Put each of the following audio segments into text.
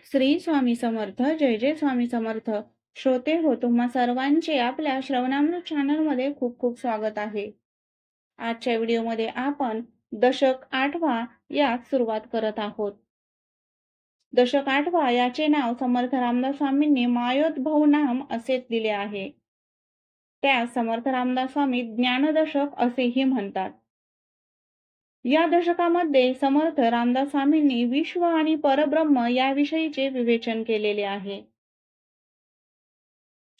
श्री स्वामी समर्थ. जय जय स्वामी समर्थ. श्रोते हो, तुम्हा सर्वांचे आपल्या श्रवणामृत चॅनलमध्ये खूप खूप स्वागत आहे. आजच्या व्हिडिओमध्ये आपण दशक 8वा यात सुरुवात करत आहोत. दशक 8वा याचे नाव समर्थ रामदास स्वामींनी मायोद्भव नाम असे दिले आहे. त्यास समर्थ रामदास स्वामी ज्ञानदशक असेही म्हणतात. या दशकामध्ये समर्थ रामदास स्वामींनी विश्व आणि परब्रह्म याविषयीचे विवेचन केलेले आहे.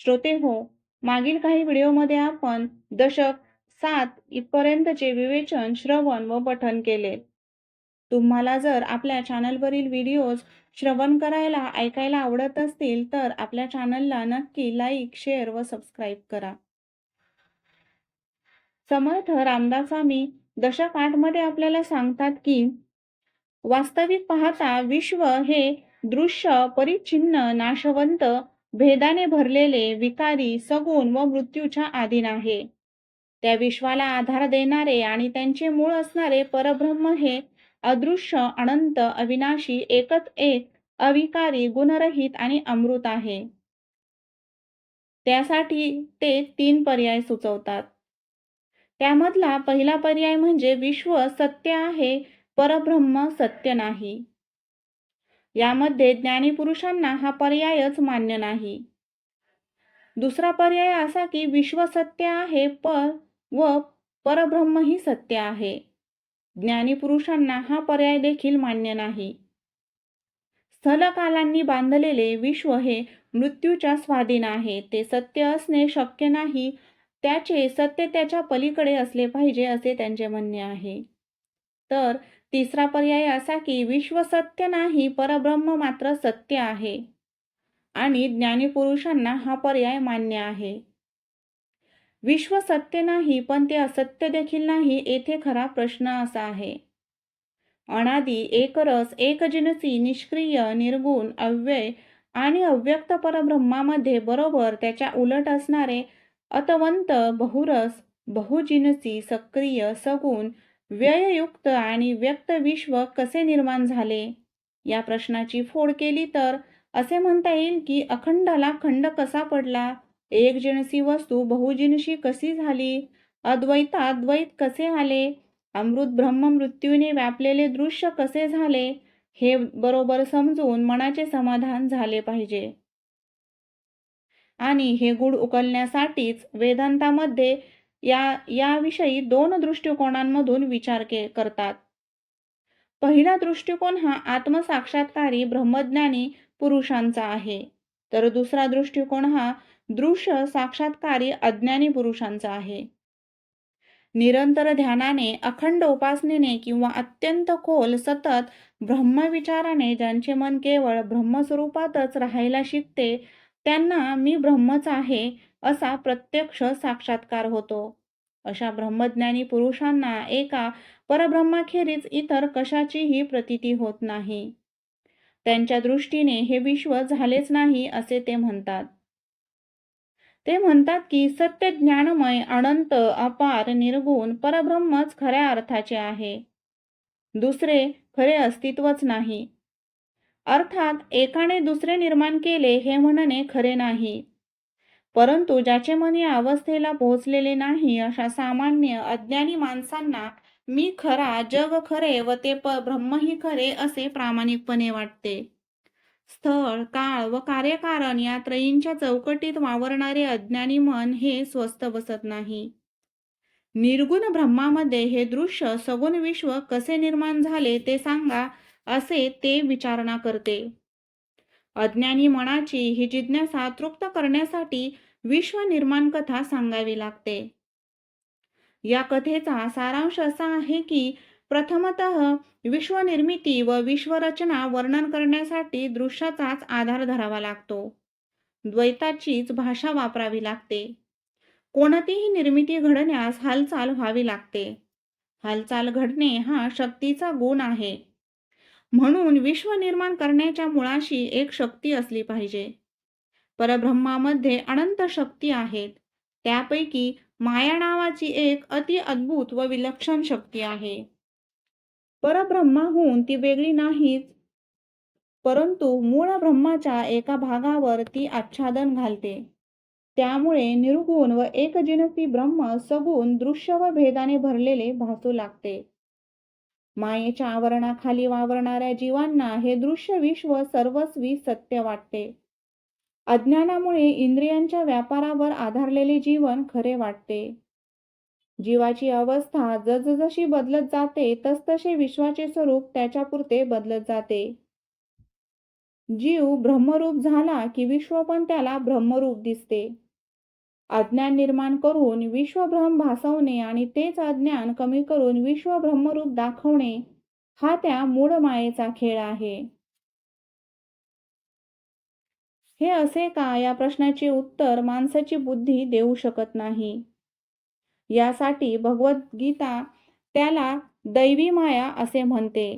श्रोते हो, मागील काही व्हिडिओमध्ये आपण दशक 7 इथपर्यंतचे विवेचन, श्रवण व पठन केले. तुम्हाला जर आपल्या चॅनलवरील व्हिडिओज श्रवण करायला, ऐकायला आवडत असतील तर आपल्या चॅनलला नक्की लाईक, शेअर व सबस्क्राईब करा. समर्थ रामदास स्वामी दशक 8 मध्ये आपल्याला सांगतात की वास्तविक पाहता विश्व हे दृश्य, परिच्छिन्न, नाशवंत, भेदाने भरलेले, विकारी, सगुण व मृत्यूच्या अधीन आहे. त्या विश्वाला आधार देणारे आणि त्यांचे मूळ असणारे परब्रह्म हे अदृश्य, अनंत, अविनाशी, एकच एक, अविकारी, गुणरहित आणि अमृत आहे. त्यासाठी ते 3 पर्याय सुचवतात. त्यामधला पहिला पर्याय म्हणजे विश्व सत्य आहे, परब्रह्म सत्य नाही. यामध्ये ज्ञानी पुरुषांना हा पर्यायच मान्य नाही. दुसरा पर्याय असा की विश्व सत्य आहे व परब्रह्मही सत्य आहे. ज्ञानी पुरुषांना हा पर्याय देखील मान्य नाही. स्थलकालांनी बांधलेले विश्व हे मृत्यूच्या स्वाधीन आहे. ते सत्य असणे शक्य नाही. त्याचे सत्य त्याच्या पलीकडे असले पाहिजे असे त्यांचे म्हणणे आहे. तर तिसरा पर्याय असा की विश्व सत्य नाही, परब्रह्म मात्र सत्य आहे आणि ज्ञानी पुरुषांना हा पर्याय मान्य आहे. विश्व सत्य नाही पण ते असत्य देखील नाही. येथे खरा प्रश्न असा आहे, अनादी, एकरस, एकजिनसी, निष्क्रिय, निर्गुण, अव्यय आणि अव्यक्त परब्रह्मामध्ये बरोबर त्याच्या उलट असणारे अतवंत, बहुरस, बहुजिनसी, सक्रिय, सगुण, व्यययुक्त आणि व्यक्त विश्व कसे निर्माण झाले? या प्रश्नाची फोड केली तर असे म्हणता येईल की अखंडाला खंड कसा पडला? एकजिनसी वस्तू बहुजिनसी कशी झाली? अद्वैतात द्वैत कसे आले? अमृत ब्रह्म मृत्यूने व्यापलेले दृश्य कसे झाले? हे बरोबर समजून मनाचे समाधान झाले पाहिजे. आणि हे गूढ उकलण्यासाठीच वेदांतामध्ये याविषयी 2 दृष्टिकोनांमधून विचार करतात. पहिला दृष्टिकोन हा आत्मसाक्षात्कारी ब्रह्मज्ञानी पुरुषांचा आहे, तर दुसरा दृष्टिकोन हा दृश्य साक्षात्कारी अज्ञानी पुरुषांचा आहे. निरंतर ध्यानाने, अखंड उपासनेने किंवा अत्यंत खोल सतत ब्रह्मविचाराने ज्यांचे मन केवळ ब्रह्मस्वरूपातच राहायला शिकते, त्यांना मी ब्रह्मच आहे असा प्रत्यक्ष साक्षात्कार होतो. अशा ब्रह्मज्ञानी पुरुषांना एका परब्रह्माखेरीज इतर कशाचीही प्रतीती होत नाही. त्यांच्या दृष्टीने हे विश्व झालेच नाही असे ते म्हणतात. ते म्हणतात की सत्य, ज्ञानमय, अनंत, अपार, निर्गुण परब्रह्मच खऱ्या अर्थाचे आहे. दुसरे खरे अस्तित्वच नाही. अर्थात एकाने दुसरे निर्माण केले हे म्हणणे खरे नाही. परंतु ज्याचे मन या अवस्थेला पोहोचलेले नाही अशा सामान्य अज्ञानी माणसांना मी खरा, जग खरे व ते ब्रह्मही खरे असे प्रामाणिकपणे वाटते. स्थळ, काळ व कार्यकारण या त्रयींच्या चौकटीत वावरणारे अज्ञानी मन हे स्वस्थ बसत नाही. निर्गुण ब्रह्मामध्ये हे दृश्य सगुण विश्व कसे निर्माण झाले ते सांगा असे ते विचारणा करते. अज्ञानी मनाची ही जिज्ञासा तृप्त करण्यासाठी विश्व निर्माण कथा सांगावी लागते. या कथेचा सारांश असा आहे की प्रथमतः विश्वनिर्मिती व विश्वरचना वर्णन करण्यासाठी दृश्याचाच आधार धरावा लागतो. द्वैताचीच भाषा वापरावी लागते. कोणतीही निर्मिती घडण्यास हालचाल व्हावी लागते. हालचाल घडणे हा शक्तीचा गुण आहे. म्हणून विश्व निर्माण करण्याच्या मुळाशी एक शक्ती असली पाहिजे. परब्रह्मामध्ये अनंत शक्ती आहेत. त्यापैकी माया नावाची एक अति अद्भुत व विलक्षण शक्ती आहे. परब्रह्माहून ती वेगळी नाहीच. परंतु मूळ ब्रह्माच्या एका भागावर ती आच्छादन घालते. त्यामुळे निर्गुण व एकजिनसी ब्रह्म सगुण दृश्य व भेदाने भरलेले भासू लागते. मायेच्या आवरणाखाली वावरणाऱ्या जीवांना हे दृश्य विश्व सर्वस्वी सत्य वाटते. अज्ञानामुळे इंद्रियांच्या व्यापारावर आधारलेले जीवन खरे वाटते. जीवाची अवस्था जसजशी बदलत जाते तसतसे विश्वाचे स्वरूप त्याच्यापुरते बदलत जाते. जीव ब्रह्मरूप झाला की विश्व पण त्याला ब्रह्मरूप दिसते. अज्ञान निर्माण करून विश्वभ्रम भासवणे आणि तेच अज्ञान कमी करून विश्व ब्रह्मरूप दाखवणे हा त्या मूळ मायेचा खेळ आहे. हे असे का, या प्रश्नाचे उत्तर माणसाची बुद्धी देऊ शकत नाही. यासाठी भगवद्गीता त्याला दैवी माया असे म्हणते.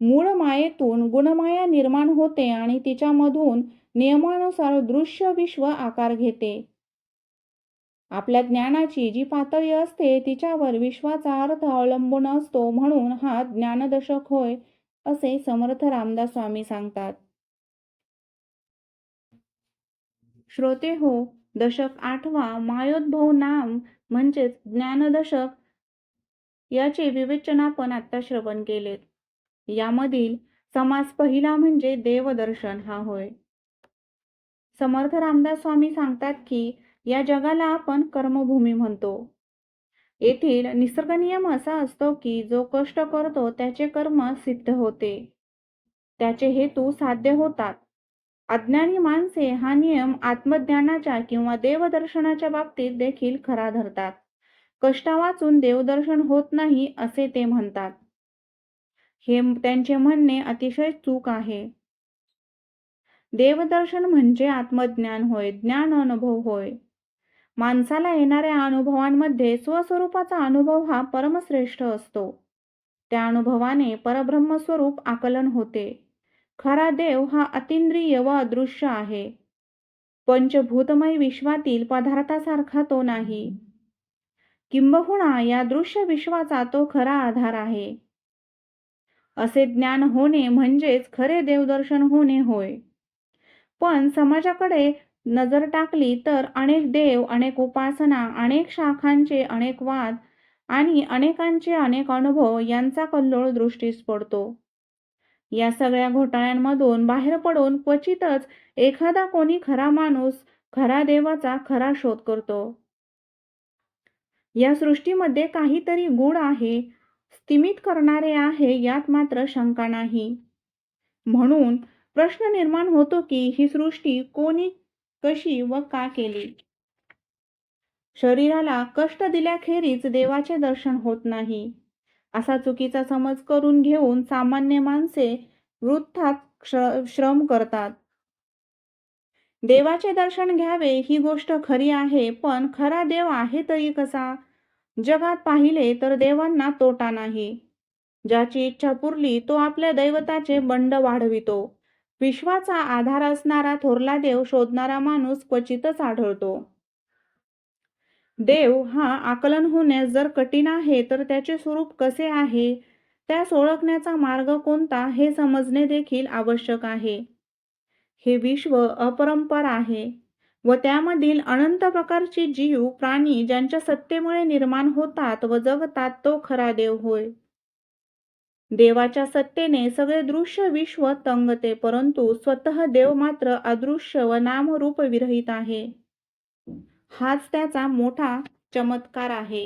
मूळ मायेतून गुणमाया निर्माण होते आणि तिच्यामधून नियमानुसार दृश्य विश्व आकार घेते. आपल्या ज्ञानाची जी पातळी असते तिच्यावर विश्वाचा अर्थ अवलंबून असतो. म्हणून हा ज्ञानदशक होय असे समर्थ रामदास स्वामी सांगतात. श्रोते हो, दशक 8वा मायोद्भव नाम म्हणजेच ज्ञानदशक याचे विवेचन आपण आता श्रवण केलेत. यामधील समास पहिला म्हणजे देवदर्शन हा होय. समर्थ रामदास स्वामी सांगतात की या जगाला आपण कर्मभूमी म्हणतो. येथील निसर्ग नियम असा असतो की जो कष्ट करतो त्याचे कर्म सिद्ध होते, त्याचे हेतू साध्य होतात. अज्ञानी माणसे हा नियम आत्मज्ञानाच्या किंवा देवदर्शनाच्या बाबतीत देखील खरा धरतात. कष्ट वाचून देवदर्शन होत नाही असे ते म्हणतात. हे त्यांचे म्हणणे अतिशय चूक आहे. देवदर्शन म्हणजे आत्मज्ञान होय, ज्ञान अनुभव होय. माणसाला येणाऱ्या अनुभवांमध्ये स्वस्वरूपाचा अनुभव हा परमश्रेष्ठ असतो. त्या अनुभवाने परब्रह्मस्वरूप आकलन होते. खरा देव हा अतिंद्रिय व अदृश्य आहे. पंचभूतमय विश्वातील पदार्थासारखा तो नाही. किंबहुना या दृश्य विश्वाचा तो खरा आधार आहे. असे ज्ञान होणे म्हणजेच खरे देवदर्शन होणे होय. पण समाजाकडे नजर टाकली तर अनेक देव, अनेक उपासना, अनेक शाखांचे अनेक वाद आणि अनेकांचे अनेक अनुभव यांचा कल्लोळ दृष्टीस पडतो. या सगळ्या घोटाळ्यांमधून बाहेर पडून क्वचितच एखादा कोणी खरा माणूस खरा देवाचा खरा शोध करतो. या सृष्टीमध्ये काहीतरी गूढ आहे, स्तिमित करणारे आहे, यात मात्र शंका नाही. म्हणून प्रश्न निर्माण होतो की ही सृष्टी कोणी, कशी व का केली. शरीराला कष्ट दिल्याखेरीज देवाचे दर्शन होत नाही असा चुकीचा समज करून घेऊन सामान्य माणसे वृथात श्रम करतात. देवाचे दर्शन घ्यावे ही गोष्ट खरी आहे, पण खरा देव आहे तरी कसा. जगात पाहिले तर देवांना तोटा नाही. ज्याची इच्छा पुरली तो आपल्या दैवताचे बंड वाढवितो. विश्वाचा आधार असणारा थोरला देव शोधणारा माणूस क्वचितच आढळतो. देव हा आकलन होण्यास जर कठीण आहे तर त्याचे स्वरूप कसे आहे, त्यास ओळखण्याचा मार्ग कोणता हे समजणे देखील आवश्यक आहे. हे विश्व अपरंपार आहे व त्यामधील अनंत प्रकारचे जीव प्राणी ज्यांच्या सत्तेमुळे निर्माण होतात व जगतात तो खरा देव होय. देवाच्या सत्तेने सगळे दृश्य विश्व तंगते, परंतु स्वतः देव मात्र अदृश्य व नामरूप विरहित आहे. हाच त्याचा मोठा चमत्कार आहे.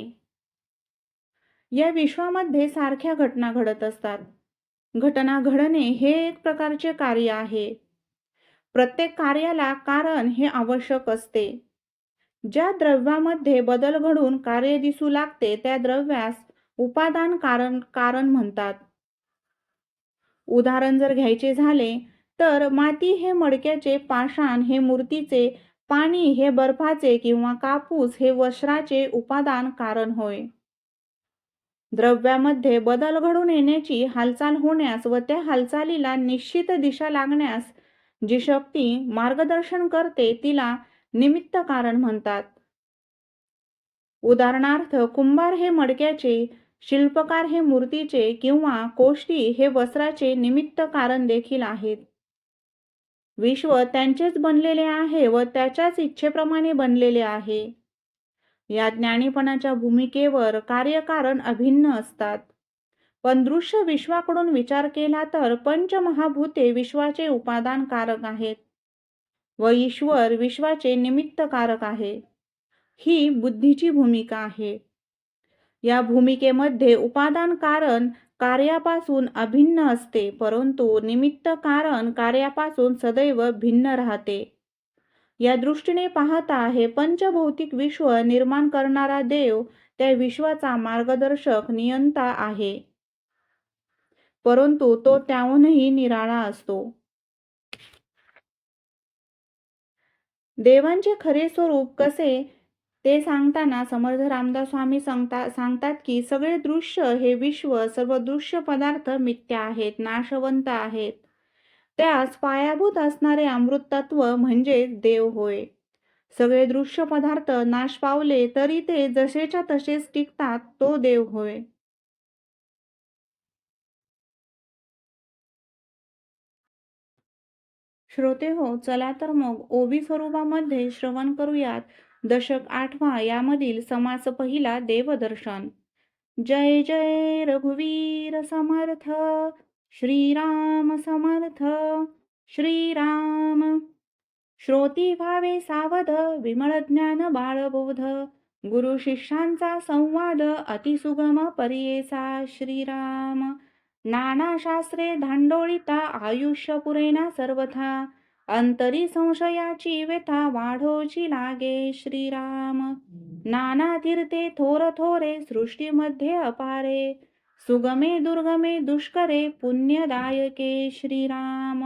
या विश्वामध्ये सारख्या घटना घडत असतात. घटना घडणे हे एक प्रकारचे कार्य आहे. प्रत्येक कार्याला कारण हे आवश्यक असते. ज्या द्रव्यामध्ये बदल घडून कार्य दिसू लागते त्या द्रव्यास उपादान कारण म्हणतात. उदाहरण जर घ्यायचे झाले तर माती हे मडक्याचे, पाषाण हे मूर्तीचे, पाणी हे बर्फाचे किंवा कापूस हे वस्त्राचे उपादान कारण होय. द्रव्यामध्ये बदल घडून येण्याची, हालचाल होण्यास व त्या हालचालीला निश्चित दिशा लागण्यास जी शक्ती मार्गदर्शन करते तिला निमित्त कारण म्हणतात. उदाहरणार्थ कुंभार हे मडक्याचे, शिल्पकार हे मूर्तीचे किंवा कोष्टी हे वस्त्राचे निमित्त कारण देखील आहेत. विश्व त्यांचेच बनलेले आहे व त्याच्याच इच्छेप्रमाणे बनलेले आहे. या ज्ञानीपणाच्या भूमिकेवर कार्यकारण अभिन्न असतात. पण दृश्य विश्वाकडून विचार केला तर पंचमहाभूते विश्वाचे उपादानकारक आहेत व ईश्वर विश्वाचे निमित्तकारक आहे. ही बुद्धीची भूमिका आहे. या भूमिकेमध्ये उपादान कारण कार्यापासून अभिन्न असते, परंतु निमित्त कारण कार्यापासून सदैव भिन्न राहते. या दृष्टीने पाहता हे पंचभौतिक विश्व निर्माण करणारा देव त्या विश्वाचा मार्गदर्शक नियंता आहे, परंतु तो त्याहूनही निराळा असतो. देवांचे खरे स्वरूप कसे ते सांगताना समर्थ रामदास स्वामी सांगतात की सगळे दृश्य हे विश्व, सर्व दृश्य पदार्थ मिथ्या आहेत, नाशवंत आहेत. त्यास पायाभूत असणारे अमृत तत्व म्हणजे देव होय. सगळे दृश्य पदार्थ नाश पावले तरी ते जसेच्या तसेच टिकतात, तो देव होय. श्रोते हो, चला तर मग ओबी स्वरूपामध्ये श्रवण करूयात दशक 8वा यामधील समास पहिला देवदर्शन. जय जय रघुवीर समर्थ, श्रीराम समर्थ. श्रीराम श्रोती व्हावे सावध, विमळ ज्ञान बाळबोध. गुरु शिष्यांचा संवाद, अतिसुगम पर्येसा. श्रीराम नाना शास्त्रे धांडोळिता, आयुष्य पुरेना सर्वथा. अंतरी संशयाची व्यथा, वाढोची लागे. श्रीराम नाना तीर्थे थोर थोरे, सृष्टीमध्ये अपारे. सुगमे दुर्गमे दुष्करे, पुण्यदायके. श्रीराम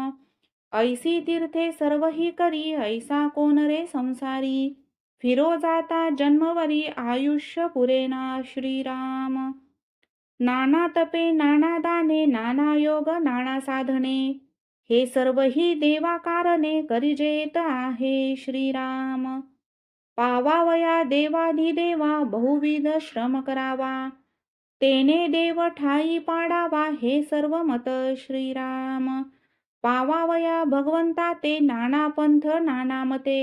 ऐसी तीर्थे सर्वही करी, ऐसा कोण रे संसारी. फिरो जाता जन्मवरी, आयुष्य पुरेना. श्रीराम नाना तपे नाना दाने, नाना योग नाना साधने. हे सर्वही देवा कारणे, करिजेत आहे. श्रीराम पावावया देवाधिदेवा, बहुविध श्रम करावा. तेने देव ठाई पाडावा, हे सर्व मत. श्रीराम पावावया भगवंता ते, नाना पंथ नाना मते.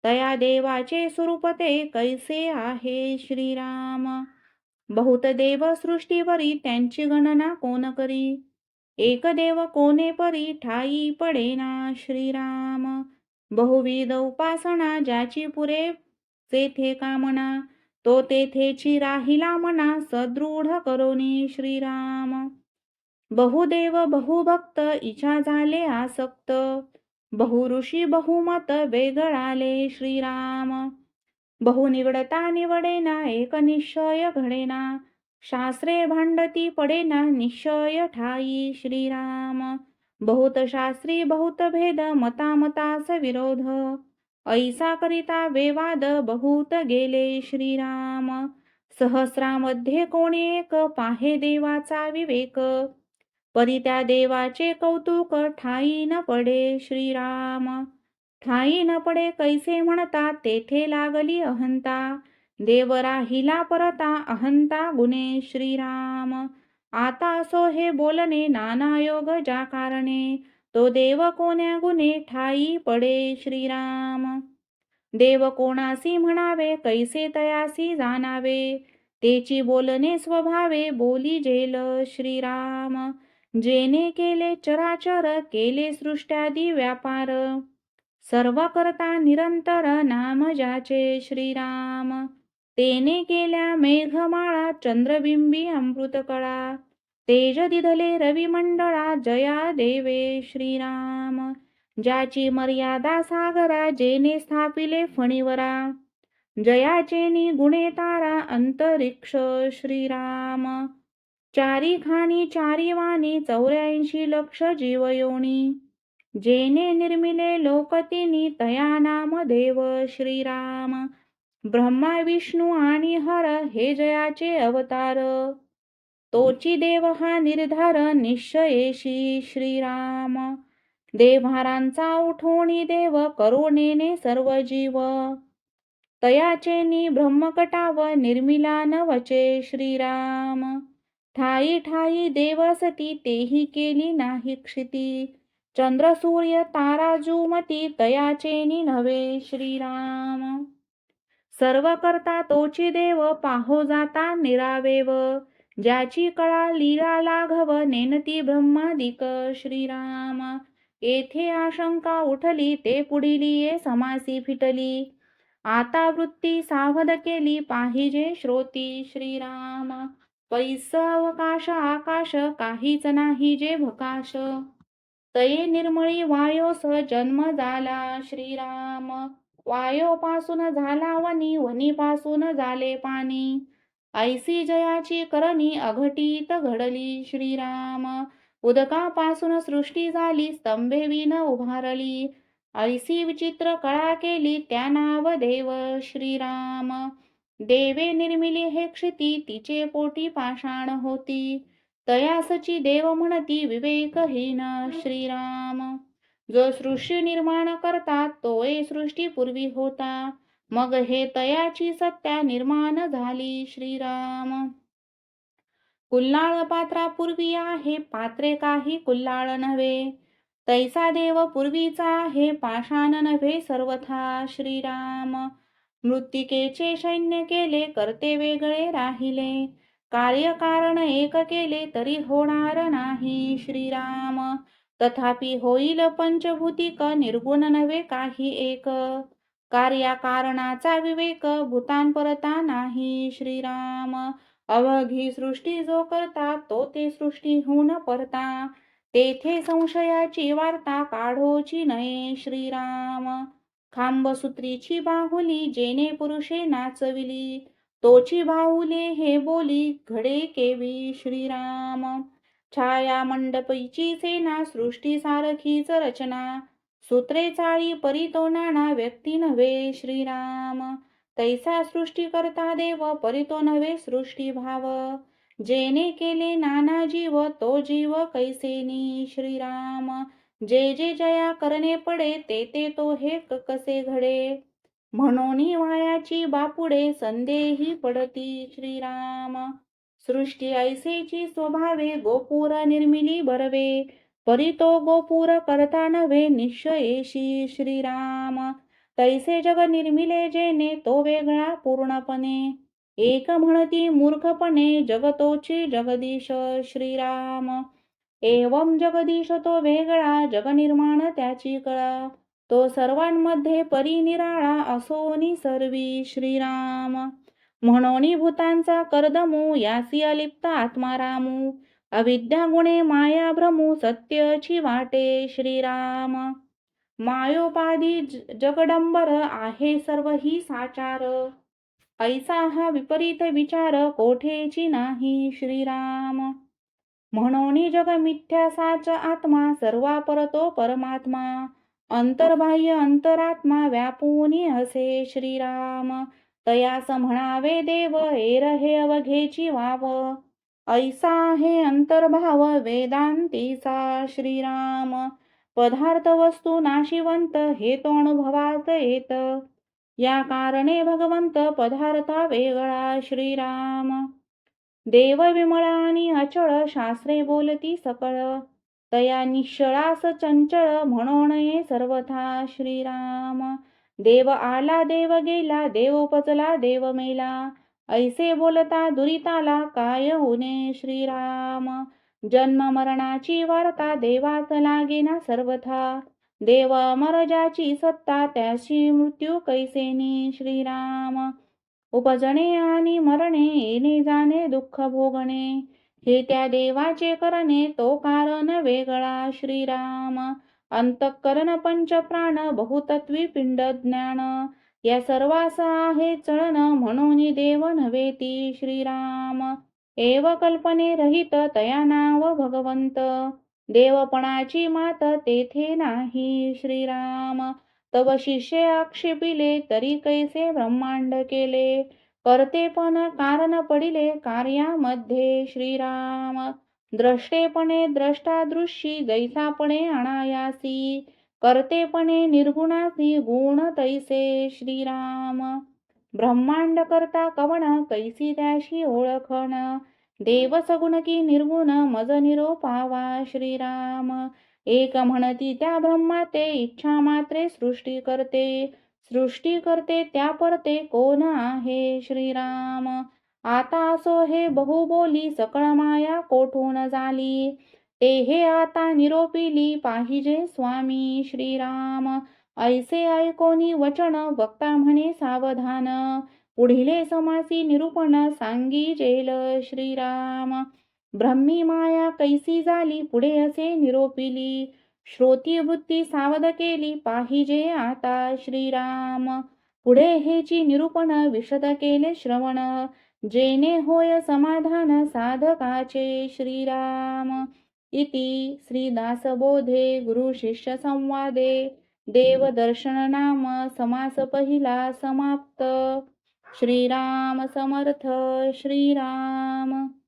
तया देवाचे स्वरूप ते, कैसे आहे. श्रीराम बहुत देव सृष्टीवरी, त्यांची गणना कोण करी. एक देव कोणे परी, ठाई पडेना. श्रीराम बहुविध उपासना, ज्याची पुरे तेथे कामना. तो तेथेची राहिला मना, सदृढ करोनी. श्रीराम बहुदेव बहुभक्त, इच्छा झाले आसक्त. बहु ऋषी बहुमत, वेगळाले. श्रीराम बहु निवडता निवडेना, एक निश्चय घडेना. शास्त्रे भांडती पडेना, निश्चय ठाई. श्रीराम बहुत शास्त्री बहुत भेद, मतामतास विरोध. ऐसा करिता वेवाद, बहुत गेले. श्रीराम सहस्रामध्ये कोणी एक, पाहे देवाचा विवेक. परी त्या देवाचे कौतुक, ठाई न पडे. श्रीराम ठाई न पडे कैसे म्हणता, तेथे लागली अहंता. देव राहिला परता, अहंता गुणे. श्रीराम आता असो हे बोलणे, नाना योग ज्या कारणे. तो देव कोण्या गुणे, ठाई पडे. श्रीराम देव कोणासी म्हणावे, कैसे तयासी जाणावे. तेची बोलणे स्वभावे, बोली जेल. श्रीराम जेने केले चराचर, केले सृष्ट्यादी व्यापार. सर्व करता निरंतर, नाम ज्याचे. श्रीराम तेने केल्या मेघमाळा, चंद्रबिंबी अमृतकळा. तेज दिधले रविमंडळा, जया देवे. श्रीराम ज्याची मर्यादा सागरा, जेने स्थापिले फणीवरा. जयाचेनी गुणे तारा, अंतरिक्ष. श्रीराम चारी खाणी चारी वाणी, 84 लक्ष जीवयोनी. जेने निर्मिले लोकतिनी, तया नाम देव. श्रीराम ब्रह्मा विष्णू आणि हर, हे जयाचे अवतार. तोची देव हा निर्धार, निश्चयेशी. श्रीराम देव्हारांचा उठोणी देव, करुणेने सर्व जीव. तयाचेनी ब्रह्मकटाव निर्मिला नवचे श्रीराम. ठाई ठाई देवसती तेही केली नाही क्षिती. चंद्र सूर्य तारा जुमती तयाचेनी नव्हे श्रीराम. सर्व करता तोची देव पाहो जाता निरावेव. ज्याची कळा लीला लाघव नेनती ब्रह्मादिक श्रीराम. येथे आशंका उठली ते पुढिली ये समासी फिटली. आता वृत्ती सावध केली पाहिजे श्रोती श्रीराम. पैस अवकाश आकाश काहीच नाही जे भकाश. तये निर्मळी वायोस जन्म झाला श्रीराम. वायोपासून झाला वनी वनीपासून झाले पाणी. ऐसी जयाची करणी अघटित घडली श्रीराम. उदकापासून सृष्टी झाली स्तंभे विन उभारली. ऐसी विचित्र कळा केली त्या नाव देव श्रीराम. देवे निर्मिली हे क्षिती तिचे पोटी पाषाण होती. तयासची देव म्हणती विवेकहीन श्रीराम. जो सृष्टी निर्माण करता तोय सृष्टी पूर्वी होता. मग हे तयाची सत्या निर्माण झाली श्रीराम. कुल्हाळ पात्रापूर्वी आहे पात्रे काही कुल्हाळ नव्हे. तैसा देव पूर्वीचा आहे पाषाण नव्हे सर्वथा श्रीराम. मृत्तिकेचे सैन्य केले करते वेगळे राहिले. कार्यकारण एक केले तरी होणार नाही श्रीराम. तथापि होईल पंचभूतिक निर्गुण नव्हे काही एक. कार्याकारणाचा विवेक भूतांपरता नाही श्रीराम. अवघी सृष्टी जो करता तो ते सृष्टीहून परता. तेथे संशयाची वार्ता काढोची नये श्रीराम. खांबसूत्रीची बाहुली जेने पुरुषे नाचविली. तोची बाहुले हे बोली घडे केवी श्रीराम. छाया मंडपीची सेना सृष्टी सारखीच रचना. सूत्रे चाळी परी तो नाना व्यक्ती नव्हे श्रीराम. तैसा सृष्टी करता देव परी तो नव्हे सृष्टी भाव. जेने केले नाना जीव तो जीव कैसेनी श्रीराम. जे जे जया करणे पडे ते ते तो हे कसे घडे. म्हणून वायाची बापुडे संदेही पडती श्रीराम. सृष्टी ऐसेची स्वभावे गोपूर निर्मिली बरवे. परी तो गोपूर करता नव्हे निश्चयेशी श्रीराम. तैसे जग निर्मिले जेने तो वेगळा पूर्णपणे. एक म्हणती मूर्खपणे जगतोची जगदीश श्रीराम. एवं जगदीश तो वेगळा जग निर्माण त्याची कळा. तो सर्वांमध्ये परिनिराळा असोनी सर्वी श्रीराम. म्हणून भूतांचा कर्दमू यासी अलिप्त आत्मारामू. अविद्या गुणे माया भ्रमू सत्यची वाटे श्रीराम. मायोपाधी जगडंबर आहे सर्व ही साचार. ऐसा हा विपरीत विचार कोठेची नाही श्रीराम. म्हणून जग मिथ्या साच आत्मा सर्वा परतो परमात्मा. अंतर्बाह्य अंतरात्मा व्यापूनी असे श्रीराम. तयास म्हणावे देव एर हे अवघेची वाव. ऐसा हे अंतर्भाव वेदांतीचा श्रीराम. पदार्थ वस्तू नाशिवंत हे तो अनुभवात येत. या कारणे भगवंत पदार्था वेगळा श्रीराम. देव विमळ आणि अचळ शास्त्रे बोलती सकळ. तया निश्चळास चंचळ म्हणून ये सर्वथा श्रीराम. देव आला देव गेला देव उपजला देव मेला. ऐसे बोलता दुरिताला काय होणे श्रीराम. जन्म मरणाची वार्ता देवास लागेना सर्वथा. देव अमर ज्याची सत्ता त्याची मृत्यू कैसेनी श्रीराम. उपजणे आणि मरणे येणे जाणे दुःख भोगणे. हे त्या देवाचे करणे तो कारण वेगळा श्रीराम. अंतःकरण पंचप्राण बहुतत्वी पिंड ज्ञान. या सर्वास आहे चळण म्हणून देव नव्हे ती श्रीराम. एव कल्पने रहित तया नाव भगवंत. देवपणाची मात तेथे नाही श्रीराम. तव शिष्य आक्षेपिले तरी कैसे ब्रह्मांड केले. करतेपण कारण पडिले कार्यामध्ये श्रीराम. द्रष्टेपणे द्रष्टादृशी जैसापणे अनायासी. करतेपणे निर्गुणासी गुण तैसे श्रीराम. ब्रह्मांड करता कवण कैसी त्याशी ओळखण देव सगुण की निर्गुण मज निरोपावा श्रीराम एक म्हणती त्या ब्रह्मा ते इच्छा मात्रे सृष्टी करते त्या परते कोण आहे श्रीराम आता असो हे बहु बोली सकळ माया कोठून झाली ते हे आता निरोपिली पाहिजे स्वामी श्रीराम ऐसे ऐकोनी वचन वक्ता म्हणे सावधान पुढिले समासी निरूपण सांगीजेल श्रीराम ब्रह्मी माया कैसी झाली पुढे असे निरोपिली श्रोती वृत्ती सावध केली पाहिजे आता श्रीराम पुढे हेची निरूपण विशद केले श्रवण जेने होय समाधान साधकाचे श्रीराम इति श्रीदासबोधे गुरुशिष्य संवादे देवदर्शन नाम समास पहिला समाप्त. श्रीराम समर्थ. श्रीराम.